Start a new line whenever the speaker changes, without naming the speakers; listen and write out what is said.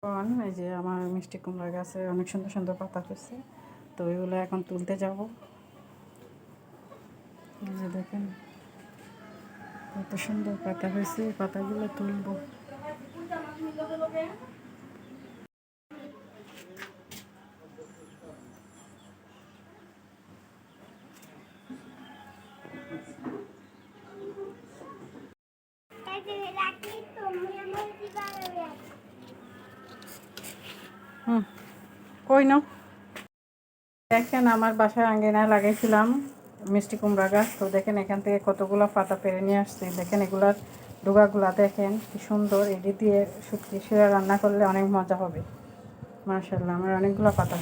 এই যে আমার মিষ্টি কুমড়া গাছে অনেক সুন্দর সুন্দর পাতা হয়েছে, তো ওইগুলো এখন তুলতে যাব। এই যে দেখেন কত সুন্দর পাতা হয়েছে, পাতাগুলো তুলবো। কই নাও, দেখেন আমার বাসার আঙ্গিনায় লাগাইছিলাম মিষ্টি কুমড়া গাছ। তো দেখেন এখান থেকে কতগুলো পাতা পেরে নিয়ে আসছি। দেখেন এগুলার ডোগাগুলা দেখেন কি সুন্দর। এটি দিয়ে শুটকি শিরা রান্না করলে অনেক মজা হবে। মাশাআল্লাহ, আমার অনেকগুলো পাতা।